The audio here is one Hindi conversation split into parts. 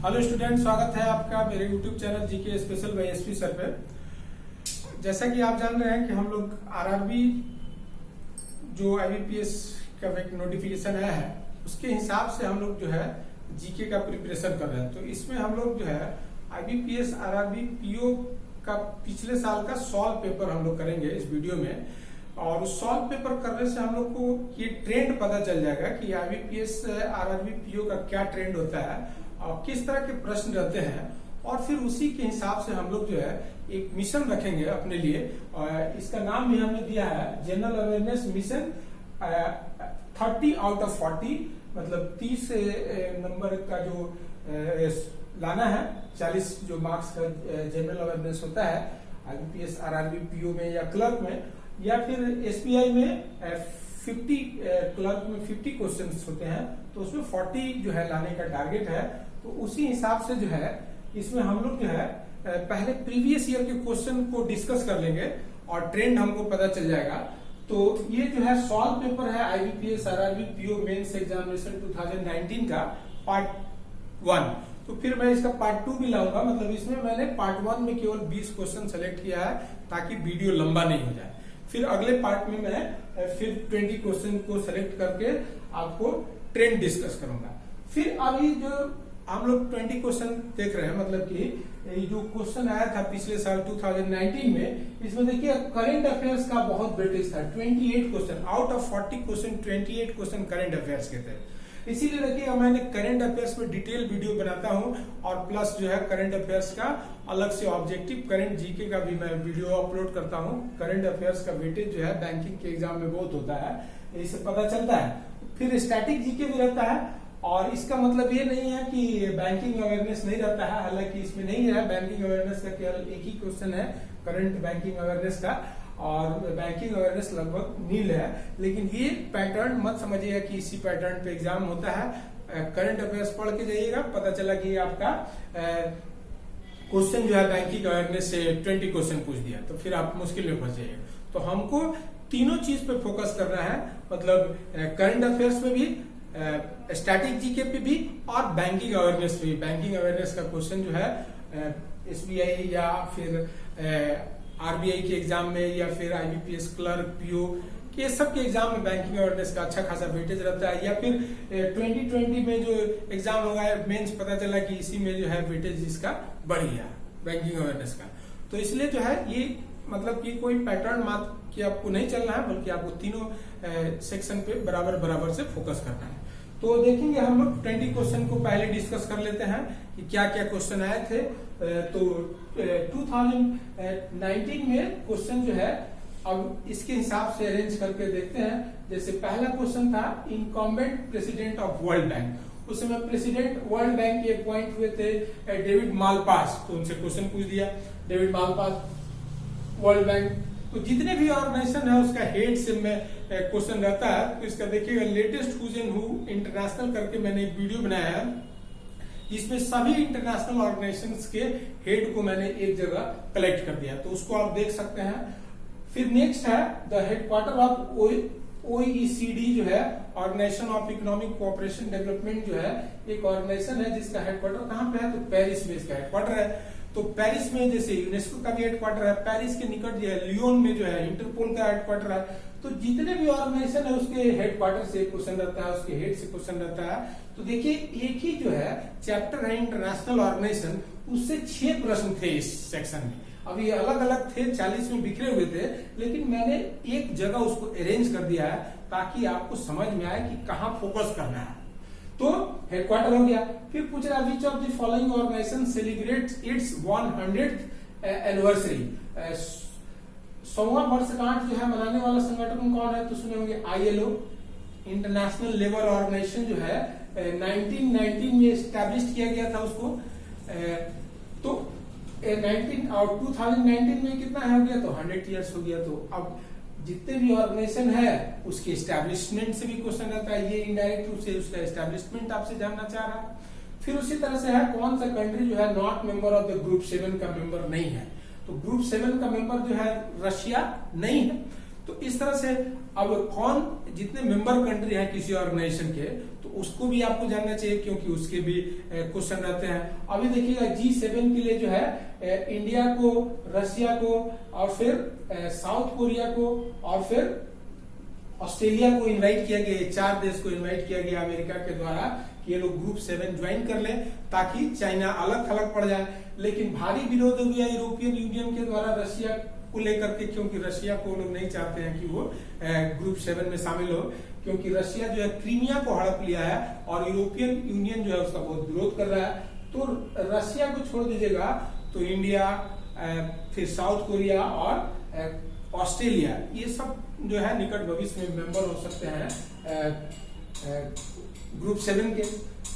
हेलो स्टूडेंट, स्वागत है आपका मेरे YouTube channel GK special bye SP sir पे। जैसा कि आप जान रहे हैं कि हम लोग आरआरबी जो आईबीपीएस का एक नोटिफिकेशन आया है उसके हिसाब से हम लोग जो है जीके का प्रिपरेशन कर रहे हैं। तो इसमें हम लोग जो है आईबीपीएस आरआरबी पीओ का पिछले साल का सॉल्व पेपर हम लोग करेंगे इस वीडियो में। और उस सॉल्व पेपर करने से हम लोग को ये ट्रेंड पता चल जाएगा कि आईबीपीएस आरआरबी पीओ का क्या ट्रेंड होता है और किस तरह के प्रश्न रहते हैं। और फिर उसी के हिसाब से हम लोग जो है एक मिशन रखेंगे अपने लिए। और इसका नाम भी हमने दिया है general awareness mission 30 out of 40, मतलब 30 नंबर का जो लाना है, 40 जो मार्क्स का जनरल अवेयरनेस होता है आईबीपीएस आरआरबी पीओ में या क्लर्क में, या फिर एसबीआई में 50 क्लर्क में 50 क्वेश्चंस होते हैं तो उसमें 40 जो है लाने का टारगेट है। तो उसी हिसाब से जो है इसमें हम लोग जो है पहले प्रीवियस ईयर के क्वेश्चन को डिस्कस कर लेंगे और ट्रेंड हमको पता चल जाएगा। तो ये जो है सॉल्व पेपर है IBPS RRB PO mains examination 2019 का पार्ट 1। तो फिर मैं इसका पार्ट 2 भी लाऊंगा, मतलब इसमें मैंने पार्ट 1 में केवल 20 क्वेश्चन सेलेक्ट किया है ताकि वीडियो लंबा नहीं हो जाए। फिर अगले पार्ट में मैं फिर 20 क्वेश्चन को सेलेक्ट करके आपको ट्रेंड डिस्कस करूंगा। फिर अभी जो हम लोग 20 क्वेश्चन देख रहे हैं, मतलब कि जो क्वेश्चन आया था पिछले साल 2019 में, इसमें देखिए करंट अफेयर्स का बहुत वेटेज था। 28 question out of 40 question 28 question current affairs के थे। इसीलिए देखिए मैंने करंट अफेयर्स में डिटेल वीडियो बनाता हूं और प्लस जो है करंट अफेयर्स का अलग से ऑब्जेक्टिव करंट जीके का भी मैं वीडियो अपलोड करता हूं। करंट अफेयर्स का वेटेज जो है बैंकिंग के एग्जाम में बहुत होता है, इससे पता चलता है। फिर स्टैटिक जीके भी रहता है, और इसका मतलब ये नहीं है कि बैंकिंग अवेयरनेस नहीं रहता है, हालांकि इसमें नहीं है। बैंकिंग अवेयरनेस का केवल एक ही क्वेश्चन है करंट बैंकिंग अवेयरनेस का, और बैंकिंग अवेयरनेस लगभग नील है। लेकिन ये पैटर्न मत समझिएगा कि इसी पैटर्न पे एग्जाम होता है। करंट अफेयर्स पढ़ के जाइएगा, पता चला कि आपका क्वेश्चन जो है बैंकिंग अवेयरनेस से 20 क्वेश्चन पूछ दिया तो फिर आप मुश्किल में फंस जाइएगा। तो हमको तीनों चीज पे फोकस करना है, मतलब करंट अफेयर्स में भी, स्टैटिक जीके पे भी और बैंकिंग अवेयरनेस पे भी। बैंकिंग अवेयरनेस का क्वेश्चन जो है एसबीआई या फिर आरबीआई के एग्जाम में या फिर आईबीपीएस क्लर्क पीओ के सब के एग्जाम में बैंकिंग अवेयरनेस का अच्छा खासा वेटेज रहता है। या फिर 2020 में जो एग्जाम होगा मेंस, पता चला कि इसी में जो है वेटेज इसका बढ़ गया बैंकिंग अवेयरनेस का। तो इसलिए जो है ये मतलब कि कोई पैटर्न मात्र कि आपको नहीं चलना है, बल्कि आपको तीनों सेक्शन पे बराबर बराबर से फोकस करना है। तो देखेंगे हम लोग 20 क्वेश्चन को पहले डिस्कस कर लेते हैं कि क्या क्या क्वेश्चन आए थे। तो 2019 में क्वेश्चन जो है अब इसके हिसाब से अरेंज करके देखते हैं। जैसे पहला क्वेश्चन था incumbent president of world bank. उस समय प्रेसिडेंट वर्ल्ड बैंक के अपॉइंट हुए थे डेविड मालपास, तो उनसे क्वेश्चन पूछ दिया डेविड मालपास वर्ल्ड बैंक। तो जितने भी ऑर्गेनाइजेशन है उसका हेड से में क्वेश्चन रहता है। तो इसका देखिएगा latest who's and who international करके मैंने एक वीडियो बनाया है, जिसमें सभी इंटरनेशनल ऑर्गेनाइजेशंस के हेड को मैंने एक जगह कलेक्ट कर दिया, तो उसको आप देख सकते हैं। फिर नेक्स्ट है द हेडक्वार्टर ऑफ ओईसीडी जो है organisation of economic cooperation development, जो है एक ऑर्गेनाइजेशन है जिसका हेडक्वार्टर कहाँ पे है, तो पेरिस में इसका हेडक्वार्टर है। तो पेरिस में जैसे यूनेस्को का भी हेडक्वार्टर है, पेरिस के निकट जो है लियोन में जो है इंटरपोल का हेडक्वार्टर है। तो जितने भी ऑर्गेनाइजेशन है उसके हेडक्वार्टर से क्वेश्चन रहता है, उसके हेड से क्वेश्चन रहता है। तो देखिए एक ही जो है चैप्टर है इंटरनेशनल ऑर्गेनाइजेशन, उससे 6 प्रश्न थे इस सेक्शन में। अब ये अलग अलग थे, 40 में बिखरे हुए थे, लेकिन मैंने एक जगह उसको अरेंज कर दिया है ताकि आपको समझ में आए कि कहाँ फोकस करना है। तो हेडक्वार्टर हो गया। फिर पूछ रहा which of the following organization celebrates its 100th anniversary. 100वां वर्षगांठ जो है मनाने वाला संगठन कौन है, तो सुने होंगे ILO, इंटरनेशनल लेबर ऑर्गेनाइजेशन, जो है 1919 में एस्टैब्लिश किया गया था उसको। तो 2019 में कितना हो गया, तो 100 ईयर्स हो गया। तो अब जितने भी ऑर्गेनाइजेशन है उसके एस्टैब्लिशमेंट से भी क्वेश्चन रहता है, ये इनडायरेक्ट रूप से उसका एस्टैब्लिशमेंट आपसे जानना चाह रहा है। फिर उसी तरह से है कौन सा कंट्री जो है not member of the group 7 का मेंबर नहीं है, तो ग्रुप 7 का मेंबर जो है रशिया नहीं है। तो इस तरह से अब कौन जितने मेंबर कंट्री हैं किसी ऑर्गेनाइजेशन के, तो उसको भी आपको जानना चाहिए, क्योंकि उसके भी क्वेश्चन रहते हैं। अभी देखिएगा G7 के लिए जो है इंडिया को, रशिया को, और फिर साउथ कोरिया को, और फिर ऑस्ट्रेलिया को इनवाइट किया गया। 4 देश को इनवाइट किया गया अमेरिका के द्वारा कि ये लोग ग्रुप 7 ज्वाइन कर लें, ताकि चाइना अलग थलग पड़ जाए। लेकिन भारी विरोध हो गया यूरोपियन यूनियन के द्वारा रशिया को लेकर के, क्योंकि रशिया को लोग नहीं चाहते हैं कि वो ग्रुप 7 में शामिल हो, क्योंकि रशिया जो है क्रीमिया को हड़प लिया है और यूरोपियन यूनियन जो है उसका बहुत विरोध कर रहा है। तो रशिया को छोड़ दीजिएगा तो इंडिया, फिर साउथ कोरिया और ऑस्ट्रेलिया, ये सब जो है निकट भविष्य में मेंबर हो सकते हैं ग्रुप 7 के।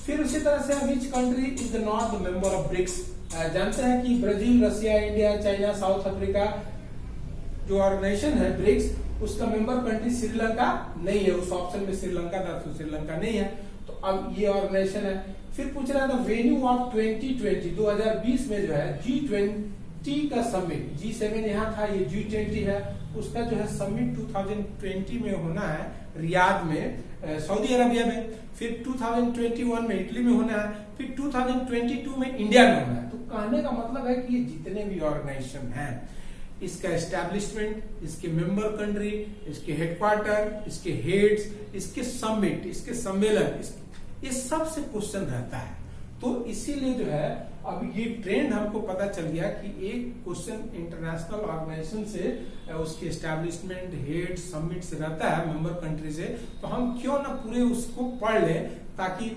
फिर उसी तरह से which country is not the member of BRICS. जानते हैं कि Brazil, Russia, India, China, south Africa जो ऑर्गेनाइजेशन है ब्रिक्स, उसका मेंबर कंट्री श्रीलंका नहीं है। उस ऑप्शन में श्रीलंका था, तो श्रीलंका नहीं है। तो अब ये ऑर्गेनाइजेशन है। फिर पूछ रहा था वेन्यू ऑफ 2020 में जो है G20 का समिट, G7 यहाँ था, ये G20 है, उसका जो है समिट 2020 में होना है रियाद में, सऊदी अरबिया में। फिर 2021 में इटली में होना है, फिर 2022 में इंडिया में होना है। तो कहने का मतलब है कि ये जितने भी ऑर्गेनाइजेशन हैं, इसका एस्टैब्लिशमेंट, इसके मेंबर कंट्री, इसके हेडक्वार्टर, इसके हेड्स, इसके समिट, इसके सम्मेलन, इस सब से क्वेश्चन रहता है। तो इसीलिए जो है अब ये ट्रेंड हमको पता चल गया कि एक क्वेश्चन इंटरनेशनल ऑर्गेनाइजेशन से, उसके एस्टैब्लिशमेंट, हेड, समिट से रहता है, मेंबर कंट्री से। तो हम क्यों ना पूरे उसको पढ़ लें, ताकि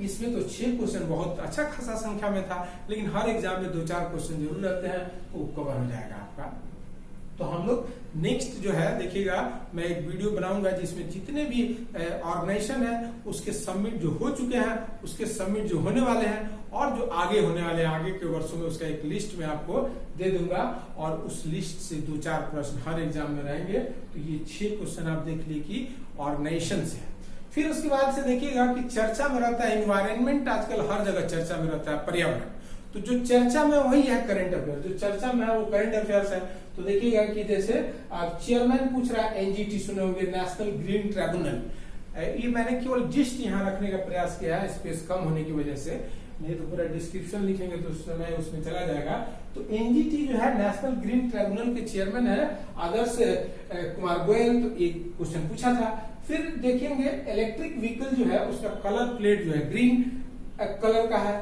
इसमें तो 6 क्वेश्चन बहुत अच्छा खासा संख्या में था, लेकिन हर एग्जाम में 2-4 क्वेश्चन जरूर रहते हैं, तो कवर हो जाएगा आपका। तो हम लोग नेक्स्ट जो है देखिएगा, मैं एक वीडियो बनाऊंगा जिसमें जितने भी ऑर्गेनाइजेशन है उसके समिट जो हो चुके हैं, उसके समिट जो होने वाले हैं, और जो आगे होने वाले हैं आगे के वर्षों में, उसका एक लिस्ट में आपको दे दूंगा। और उस लिस्ट से 2-4 प्रश्न हर एग्जाम में रहेंगे। तो ये 6 क्वेश्चन आप देख लीजिए कि ऑर्गेनाइजेशन से है। फिर उसके बाद से देखिएगा कि चर्चा में रहता है एनवायरनमेंट, आजकल हर जगह चर्चा में रहता है पर्यावरण। तो जो चर्चा में वही है करंट अफेयर, जो चर्चा में है वो करंट अफेयर्स है। तो देखिएगा कि जैसे चेयरमैन पूछ रहा है, एनजीटी सुने होंगे, नेशनल ग्रीन ट्रिब्यूनल। ये मैंने केवल जिस्ट यहाँ रखने का प्रयास किया है, स्पेस कम होने की वजह से, नहीं तो पूरा डिस्क्रिप्शन लिखेंगे तो समय उसमें चला जाएगा। तो एनजीटी जो है नेशनल ग्रीन ट्रिब्यूनल के चेयरमैन है आदर्श कुमार गोयल। तो एक क्वेश्चन पूछा था। फिर देखेंगे इलेक्ट्रिक व्हीकल जो है उसका कलर प्लेट जो है ग्रीन कलर का है,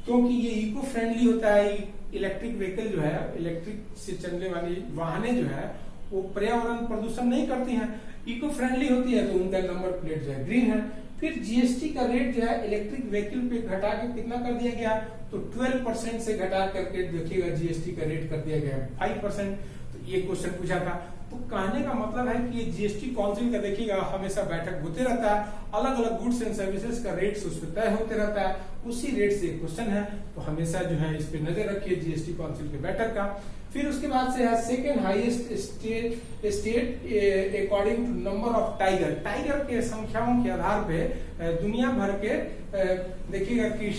क्योंकि ये इको फ्रेंडली होता है। इलेक्ट्रिक व्हीकल जो है, इलेक्ट्रिक से चलने वाली वाहनें जो है वो पर्यावरण प्रदूषण नहीं करती हैं, इको फ्रेंडली होती है, तो उनका नंबर प्लेट जो है ग्रीन है। फिर जीएसटी का रेट जो है इलेक्ट्रिक व्हीकल पे घटा के कितना कर दिया गया, तो 12% से घटा करके देखिएगा जीएसटी का रेट कर दिया गया 5%। तो ये क्वेश्चन पूछा था। तो कहने का मतलब है कि ये जीएसटी काउंसिल का देखिएगा हमेशा बैठक होते रहता है, अलग अलग गुड्स एंड सर्विसेज का रेट उस पर तय होते रहता है, उसी रेट से क्वेश्चन है। तो हमेशा जो है इस पे नजर रखिए जीएसटी काउंसिल के बैठक का। फिर उसके बाद से है second highest state according to number of tiger. Tiger के संख्याओं के आधार पे दुनिया भर के देखिएगा कि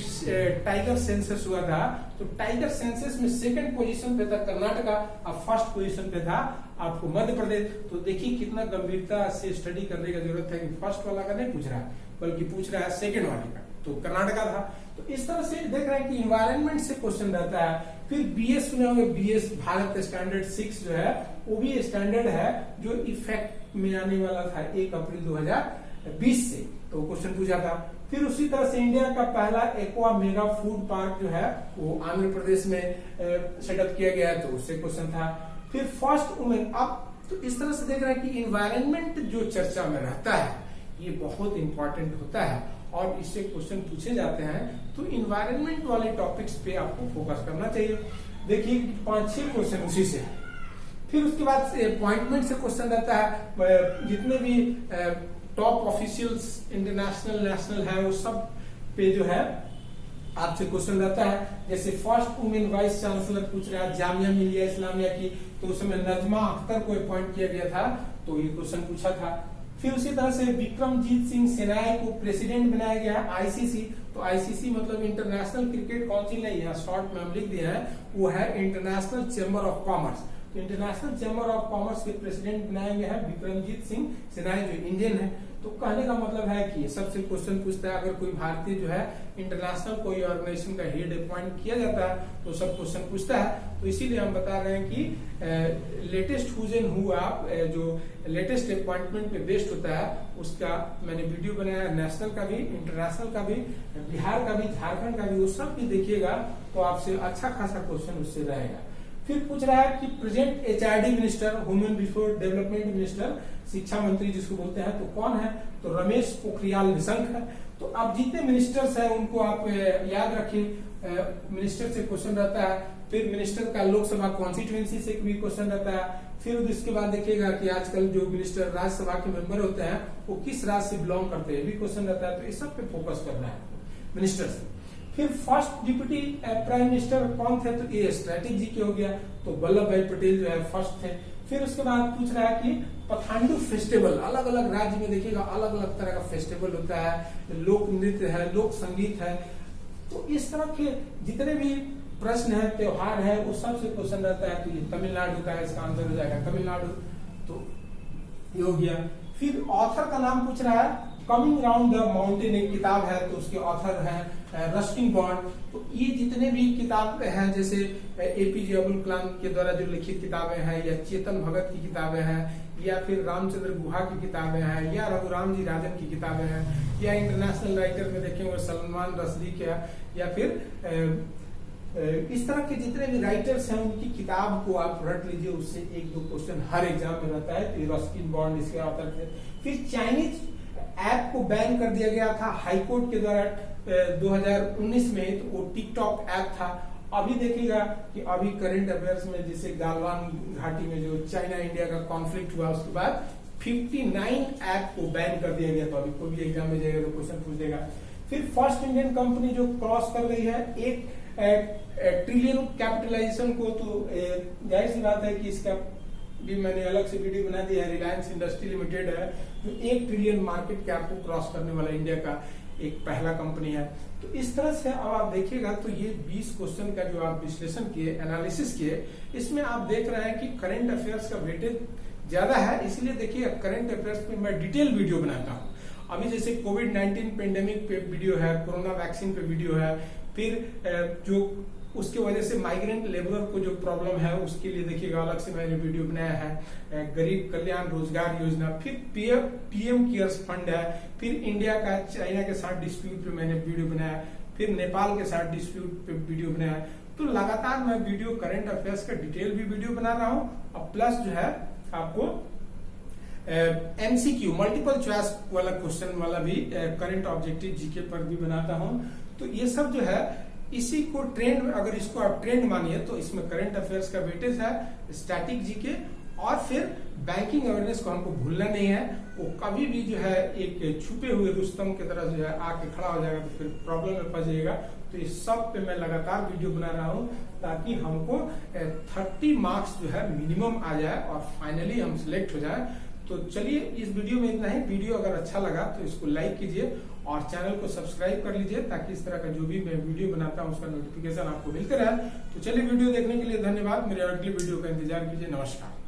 टाइगर सेंसस हुआ था। तो टाइगर सेंसस में सेकंड पोजीशन पे था कर्नाटका और फर्स्ट पोजीशन पे था आपको मध्य प्रदेश। तो देखिए कितना गंभीरता से स्टडी करने की जरूरत है कि फर्स्ट वाला का नहीं पूछ रहा है, बल्कि पूछ रहा है सेकंड वाले का, तो कर्नाटका था। तो इस तरह से देख रहे हैं कि इन्वायरमेंट से क्वेश्चन रहता है। फिर बीएस सुने होंगे, बीएस भारत स्टैंडर्ड 6 जो है वो भी स्टैंडर्ड है जो इफेक्ट में आने वाला था 1 अप्रैल 2020 से, तो क्वेश्चन पूछा था। फिर उसी तरह से इंडिया का पहला एक्वा मेगा फूड पार्क जो है वो आंध्र प्रदेश में सेटअप किया गया है, तो उससे क्वेश्चन था। फिर फर्स्ट वुमेन, अब तो इस तरह से देख रहे हैं कि इन्वायरमेंट जो चर्चा में रहता है ये बहुत इंपॉर्टेंट होता है और इससे क्वेश्चन पूछे जाते हैं। तो इन्वायरमेंट वाले टॉपिक्स पे आपको फोकस करना चाहिए। देखिए 5-6 क्वेश्चन उसी से। फिर उसके बाद अपॉइंटमेंट से क्वेश्चन रहता है, जितने भी टॉप ऑफिशियल्स इंटरनेशनल नेशनल है वो सब पे जो है आपसे क्वेश्चन रहता है। जैसे फर्स्ट वुमेन वाइस चांसलर पूछ रहा है जामिया मिलिया इस्लामिया की, तो उस समय नजमा अख्तर को अपॉइंट किया गया था, तो ये क्वेश्चन पूछा था। फिर उसी तरह से विक्रमजीत सिंह सेनाई को प्रेसिडेंट बनाया गया है आईसीसी। तो आईसीसी मतलब इंटरनेशनल क्रिकेट काउंसिल नहीं है, शॉर्ट में हम लिख दिया है, वो है इंटरनेशनल चैम्बर ऑफ कॉमर्स। तो इंटरनेशनल चैम्बर ऑफ कॉमर्स के प्रेसिडेंट बनाए गए हैं विक्रमजीत सिंह सिन्हा, जो इंडियन है। तो कहने का मतलब है कि सबसे क्वेश्चन पूछता है, अगर कोई भारतीय जो है इंटरनेशनल कोई ऑर्गेनाइजेशन का हेड अपॉइंट किया जाता है तो सब क्वेश्चन पूछता है। तो इसीलिए हम बता रहे हैं कि लेटेस्ट हुज एंड हु आप जो लेटेस्ट अपॉइंटमेंट पे बेस्ड होता है उसका मैंने वीडियो बनाया, नेशनल का भी, इंटरनेशनल का भी, बिहार का भी, झारखंड का भी, वो सब भी देखिएगा तो आपसे अच्छा खासा क्वेश्चन उससे रहेगा। फिर पूछ रहा है कि present HRD minister, human resource development minister, शिक्षा मंत्री जिसको बोलते हैं, तो कौन है? तो रमेश पोखरियाल निशंक है। तो अब जितने मिनिस्टर्स हैं उनको आप याद रखिए, मिनिस्टर से क्वेश्चन रहता है। फिर मिनिस्टर का लोकसभा कॉन्स्टिट्यूएंसी से भी क्वेश्चन रहता है। फिर उसके बाद देखिएगा कि आजकल जो मिनिस्टर राज्यसभा के मेंबर होते हैं वो किस राज्य से बिलोंग करते हैं, भी क्वेश्चन रहता है। तो इस सब पे फोकस करना है मिनिस्टर से। फिर फर्स्ट डिप्यूटी प्राइम मिनिस्टर कौन थे? तो ये स्ट्रेटेजी के हो गया, तो वल्लभ भाई पटेल जो है फर्स्ट थे। फिर उसके बाद पूछ रहा है कि पखांडू फेस्टिवल, अलग अलग राज्य में देखिएगा अलग अलग तरह का फेस्टिवल होता है, लोक नृत्य है, लोक संगीत है। तो इस तरह के जितने भी प्रश्न है, त्योहार है, वो सबसे क्वेश्चन रहता है। तो ये तमिलनाडु का है, इसका आंसर हो जाएगा तमिलनाडु। तो ये हो गया। फिर ऑथर का नाम पूछ रहा है, कमिंग राउंड द माउंटेन एक किताब है, तो उसके ऑथर है रस्किन बॉन्ड। तो ये जितने भी किताब हैं, जैसे APJ अब्दुल कलाम के द्वारा जो लिखित किताबें हैं, या चेतन भगत की किताबें हैं, या फिर रामचंद्र गुहा की किताबें हैं, या रघुराम जी राजन की किताबें हैं, या इंटरनेशनल राइटर में देखेंगे सलमान रश्दी के, या फिर इस तरह के जितने भी राइटर्स हैं उनकी किताब को आप रट लीजिए, उससे एक दो क्वेश्चन हर एग्जाम में रहता है। तो रस्किन बॉन्ड इसके ऑथर थे। फिर चाइनीज ऐप को बैन कर दिया गया था हाईकोर्ट के द्वारा 2019 में, तो वो टिकटॉक ऐप था। अभी देखिएगा कि अभी करंट अफेयर्स में जैसे गालवान घाटी में जो चाइना इंडिया का कॉन्फ्लिक्ट हुआ, उसके बाद 59 ऐप को बैन कर दिया गया। तो अभी कोई भी एग्जाम में जाएगा तो क्वेश्चन पूछ देगा। फिर फर्स्ट इंडियन कंपनी जो क्रॉस कर रही है 1 ट्रिलियन कैपिटलाइजेशन को, तो जाहिर सी बात है कि इसका भी मैंने अलग से वीडियो बना दिया है। रिलायंस इंडस्ट्री लिमिटेड है जो 1 ट्रिलियन मार्केट कैप को क्रॉस करने वाला इंडिया का एक पहला कंपनी है। तो इस तरह से अब आप देखिएगा तो ये 20 क्वेश्चन का जो आप विश्लेषण किए, एनालिसिस किए, इसमें आप देख रहे हैं कि करंट अफेयर्स का वेटेज ज्यादा है। इसलिए देखिए करंट अफेयर्स पे मैं डिटेल वीडियो बनाता हूँ। अभी जैसे कोविड-19 पेंडेमिक पे वीडियो है, कोरोना वैक्सीन पे वीडियो है, फिर जो उसके वजह से माइग्रेंट लेबर को जो प्रॉब्लम है उसके लिए देखिएगा अलग से मैंने वीडियो बनाया है, गरीब कल्याण रोजगार योजना, फिर PM केयर्स फंड है, फिर इंडिया का चाइना के साथ डिस्प्यूट पे मैंने वीडियो बनाया, फिर नेपाल के साथ डिस्प्यूट पे वीडियो बनाया। तो लगातार मैं वीडियो करंट अफेयर्स का डिटेल भी वीडियो बना रहा हूँ, और प्लस जो है आपको MCQ मल्टीपल चॉइस वाला क्वेश्चन वाला भी करंट ऑब्जेक्टिव जीके पर भी बनाता हूँ। तो ये सब जो है इसी को ट्रेंड, अगर इसको आप ट्रेंड मानिए तो इसमें करंट अफेयर्स का वेटेज है, स्टैटिक जीके, और फिर बैंकिंग अवेयरनेस को हमको भूलना नहीं है। वो कभी भी जो है एक छुपे हुए रुस्तम की तरह जो है आके खड़ा हो जाएगा तो फिर प्रॉब्लम में फंस जाएगा। तो इस सब पे मैं लगातार वीडियो बना रहा हूँ ताकि हमको 30 मार्क्स जो है मिनिमम आ जाए और फाइनली हम सिलेक्ट हो जाए। तो चलिए इस वीडियो में इतना ही। वीडियो अगर अच्छा लगा तो इसको लाइक कीजिए और चैनल को सब्सक्राइब कर लीजिए ताकि इस तरह का जो भी मैं वीडियो बनाता हूँ उसका नोटिफिकेशन आपको मिलते रहे। तो चलिए वीडियो देखने के लिए धन्यवाद। मेरे अगले वीडियो का इंतजार कीजिए। नमस्कार।